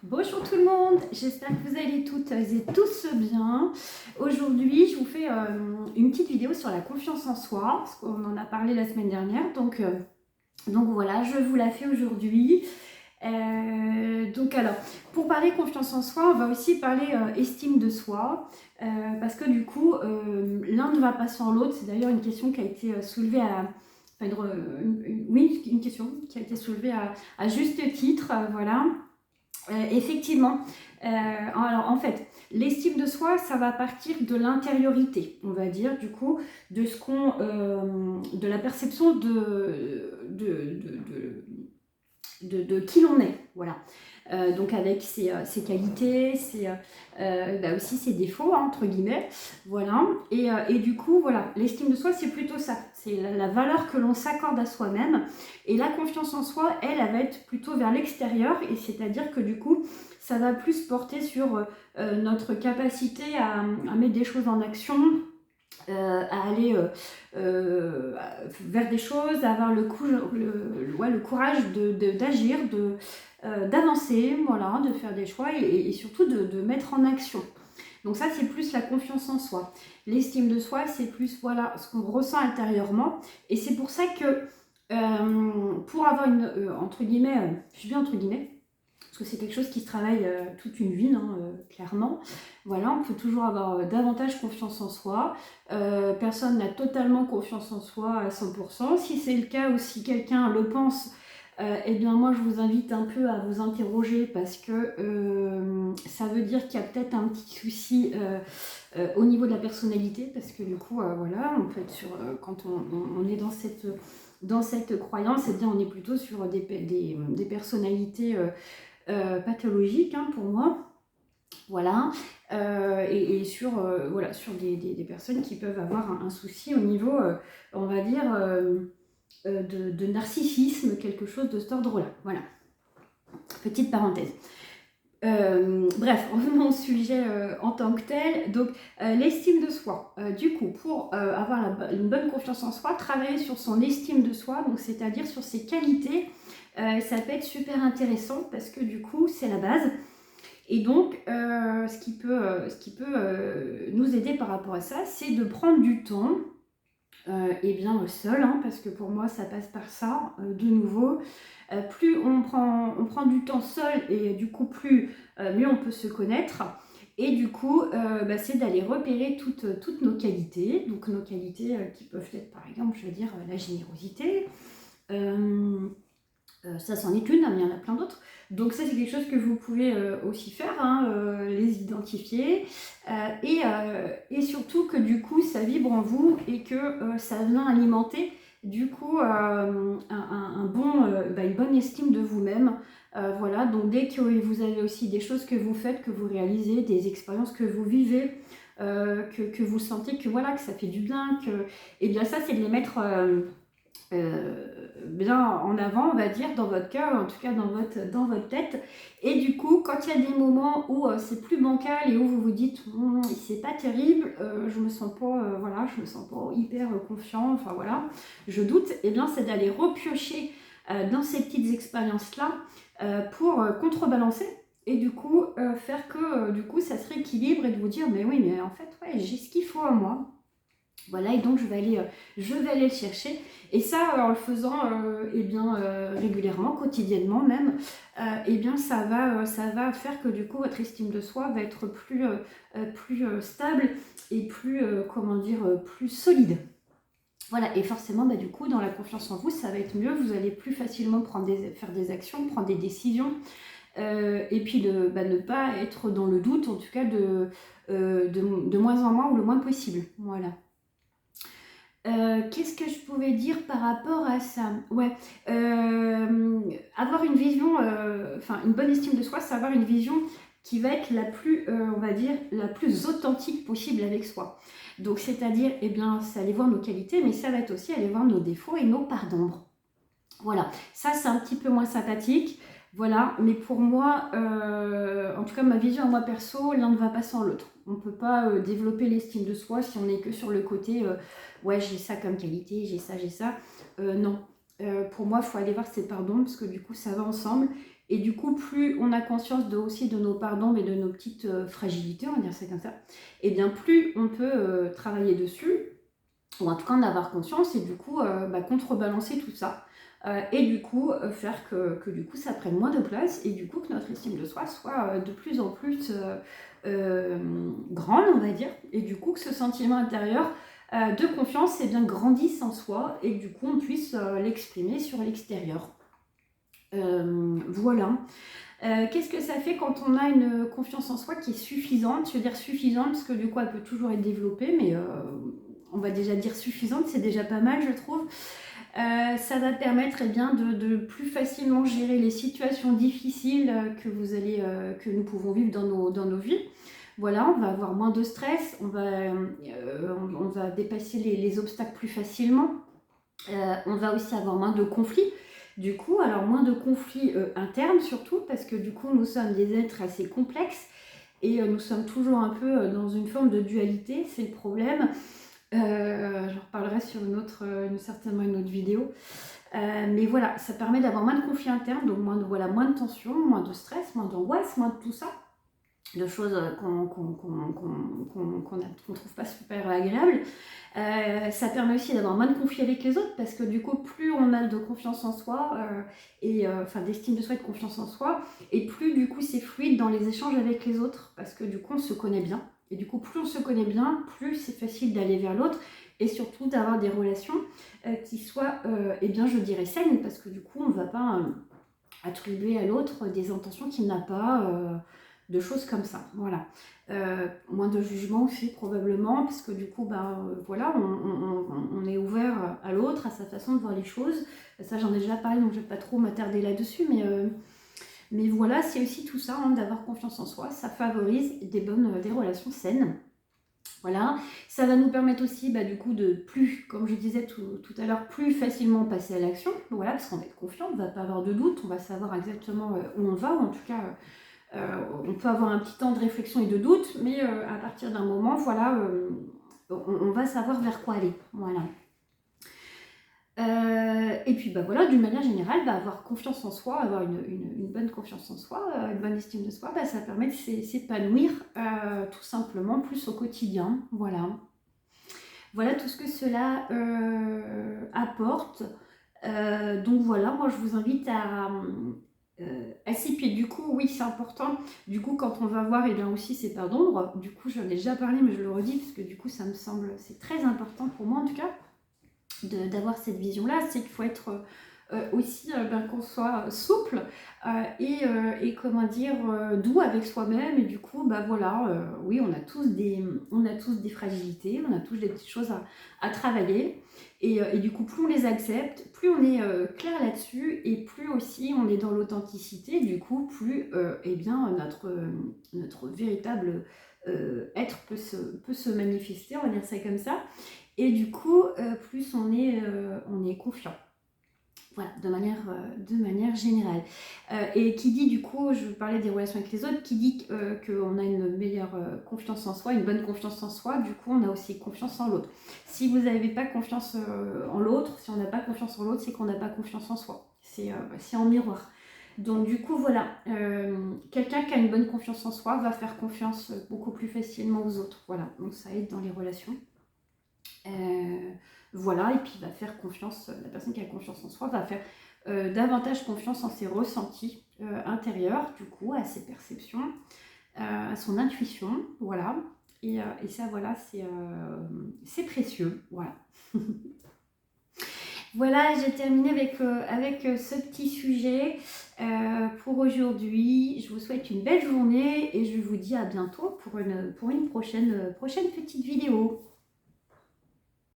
Bonjour tout le monde, j'espère que vous allez toutes et tous bien. Aujourd'hui, je vous fais une petite vidéo sur la confiance en soi, parce qu'on en a parlé la semaine dernière. Donc voilà, je vous la fais aujourd'hui. Alors, pour parler confiance en soi, on va aussi parler estime de soi, parce que du coup, l'un ne va pas sans l'autre. C'est d'ailleurs une question qui a été soulevée une question qui a été soulevée à juste titre, voilà. Effectivement, alors en fait, l'estime de soi, ça va partir de l'intériorité, on va dire, du coup, de ce de la perception de qui l'on est, voilà. Donc avec ses qualités, aussi ses défauts, hein, entre guillemets, voilà. Et du coup, voilà, l'estime de soi, c'est plutôt ça, c'est la valeur que l'on s'accorde à soi-même. Et la confiance en soi, elle va être plutôt vers l'extérieur, et c'est-à-dire que du coup, ça va plus porter sur notre capacité à mettre des choses en action, à aller vers des choses, à avoir le courage d'agir, d'avancer, voilà, de faire des choix et surtout de mettre en action. Donc ça, c'est plus la confiance en soi. L'estime de soi, c'est plus voilà, ce qu'on ressent intérieurement. Et c'est pour ça que pour avoir une, entre guillemets, je dis bien entre guillemets, parce que c'est quelque chose qui se travaille toute une vie, hein, clairement. Voilà, on peut toujours avoir davantage confiance en soi. Personne n'a totalement confiance en soi à 100%. Si c'est le cas ou si quelqu'un le pense, eh bien moi je vous invite un peu à vous interroger parce que ça veut dire qu'il y a peut-être un petit souci au niveau de la personnalité, parce que du coup, voilà, on peut être sur, quand on est dans cette croyance, eh bien on est plutôt sur des personnalités pathologique, hein, pour moi, voilà, et sur, voilà, sur des personnes qui peuvent avoir un souci au niveau, on va dire, de narcissisme, quelque chose de cet ordre-là, voilà, petite parenthèse. Bref, revenons au sujet en tant que tel. Donc, l'estime de soi. Du coup, pour avoir une bonne confiance en soi, travailler sur son estime de soi, donc c'est-à-dire sur ses qualités, ça peut être super intéressant parce que du coup, c'est la base. Et donc, ce qui peut nous aider par rapport à ça, c'est de prendre du temps, et bien seul, hein, parce que pour moi, ça passe par ça, de nouveau. Plus on prend du temps seul et du coup, mieux on peut se connaître. Et du coup, c'est d'aller repérer toutes nos qualités. Donc, nos qualités qui peuvent être, par exemple, je veux dire, la générosité. Ça, c'en est une, hein, mais il y en a plein d'autres. Donc ça, c'est quelque chose que vous pouvez aussi faire, hein, les identifier. Et surtout que du coup, ça vibre en vous et que ça vient alimenter du coup une bonne estime de vous-même. Voilà, donc dès que vous avez aussi des choses que vous faites, que vous réalisez, des expériences que vous vivez, que vous sentez que voilà, que ça fait du bien, et bien ça, c'est de les mettre bien en avant, on va dire, dans votre cœur, en tout cas dans votre tête. Et du coup, quand il y a des moments où c'est plus bancal et où vous vous dites c'est pas terrible, je me sens pas voilà, je me sens pas hyper confiant, enfin voilà, je doute, et bien c'est d'aller repiocher dans ces petites expériences là pour contrebalancer et du coup faire que du coup ça se rééquilibre et de vous dire mais oui, mais en fait ouais, j'ai ce qu'il faut à moi. Voilà, et donc je vais aller le chercher. Et ça, en le faisant régulièrement, quotidiennement même, ça va faire que du coup votre estime de soi va être plus stable et plus solide. Voilà, et forcément, du coup, dans la confiance en vous, ça va être mieux. Vous allez plus facilement faire des actions, prendre des décisions. Et puis ne pas être dans le doute, en tout cas de moins en moins ou le moins possible. Voilà. Qu'est-ce que je pouvais dire par rapport à ça? Ouais, avoir une vision, une bonne estime de soi, c'est avoir une vision qui va être la plus, on va dire, la plus authentique possible avec soi. Donc, c'est-à-dire, c'est aller voir nos qualités, mais ça va être aussi aller voir nos défauts et nos parts d'ombre. Voilà, ça c'est un petit peu moins sympathique. Voilà, mais pour moi, en tout cas ma vision à moi perso, l'un ne va pas sans l'autre. On ne peut pas développer l'estime de soi si on n'est que sur le côté ouais, j'ai ça comme qualité, j'ai ça. Non. Pour moi, il faut aller voir ses pardons parce que du coup, ça va ensemble. Et du coup, plus on a conscience aussi de nos parts d'ombre et de nos petites fragilités, on va dire ça comme ça, et bien plus on peut travailler dessus, ou en tout cas en avoir conscience, et du coup contrebalancer tout ça. Et du coup faire que du coup ça prenne moins de place, et du coup que notre estime de soi soit de plus en plus grande, on va dire, et du coup que ce sentiment intérieur de confiance bien grandisse en soi, et que du coup on puisse l'exprimer sur l'extérieur. Voilà. Qu'est-ce que ça fait quand on a une confiance en soi qui est suffisante? Je veux dire suffisante parce que du coup elle peut toujours être développée, mais on va déjà dire suffisante, c'est déjà pas mal, je trouve. Ça va permettre de plus facilement gérer les situations difficiles que nous pouvons vivre dans nos vies. Voilà, on va avoir moins de stress, on va dépasser les obstacles plus facilement. On va aussi avoir moins de conflits. Du coup, alors moins de conflits internes surtout, parce que du coup nous sommes des êtres assez complexes, et nous sommes toujours un peu dans une forme de dualité, c'est le problème. J'en reparlerai sur certainement une autre vidéo. Mais voilà, ça permet d'avoir moins de conflits internes, donc moins de tension, moins de stress, moins d'angoisse, moins de tout ça, de choses qu'on trouve pas super agréables. Ça permet aussi d'avoir moins de conflits avec les autres, parce que du coup plus on a de confiance en soi, d'estime de soi et de confiance en soi, et plus du coup c'est fluide dans les échanges avec les autres, parce que du coup on se connaît bien, et du coup plus on se connaît bien, plus c'est facile d'aller vers l'autre, et surtout d'avoir des relations qui soient je dirais saines, parce que du coup on ne va pas attribuer à l'autre des intentions qu'il n'a pas, de choses comme ça, voilà. Moins de jugement aussi probablement, parce que du coup voilà, on est ouvert à l'autre, à sa façon de voir les choses. Ça j'en ai déjà parlé, donc je ne vais pas trop m'attarder là-dessus, mais voilà, c'est aussi tout ça, d'avoir confiance en soi, ça favorise des relations saines. Voilà, ça va nous permettre aussi du coup de plus, comme je disais tout à l'heure, plus facilement passer à l'action. Voilà, parce qu'on va être confiant, on ne va pas avoir de doute, on va savoir exactement où on va, ou en tout cas on peut avoir un petit temps de réflexion et de doute, mais à partir d'un moment, voilà, on va savoir vers quoi aller. Voilà. Et puis voilà, d'une manière générale, avoir confiance en soi, avoir une bonne confiance en soi, une bonne estime de soi, ça permet de s'épanouir tout simplement plus au quotidien. Voilà. Voilà tout ce que cela apporte. Donc voilà, moi je vous invite puis du coup, oui, c'est important. Du coup, quand on va voir, et bien aussi ses parts d'ombre, du coup, j'en ai déjà parlé, mais je le redis, parce que du coup, ça me semble, c'est très important pour moi en tout cas, d'avoir cette vision-là. C'est qu'il faut être aussi qu'on soit souple et comment dire, doux avec soi-même. Et du coup, voilà, oui, on a tous des fragilités, on a tous des petites choses à travailler. Et du coup, plus on les accepte, plus on est clair là-dessus, et plus aussi on est dans l'authenticité. Du coup, plus notre véritable être peut se manifester, on va dire ça comme ça. Et du coup, plus on est confiant. Voilà, de manière générale. Et qui dit, du coup, je parlais des relations avec les autres, qui dit qu'on a une meilleure confiance en soi, une bonne confiance en soi, du coup, on a aussi confiance en l'autre. Si vous n'avez pas confiance en l'autre, si on n'a pas confiance en l'autre, c'est qu'on n'a pas confiance en soi. C'est en miroir. Donc du coup, voilà, quelqu'un qui a une bonne confiance en soi va faire confiance beaucoup plus facilement aux autres. Voilà, donc ça aide dans les relations. Voilà, et puis va faire confiance, la personne qui a confiance en soi va faire davantage confiance en ses ressentis intérieurs, du coup, à ses perceptions, à son intuition, voilà. Et ça, voilà, c'est précieux, voilà. Voilà, j'ai terminé avec ce petit sujet pour aujourd'hui. Je vous souhaite une belle journée et je vous dis à bientôt pour une prochaine petite vidéo.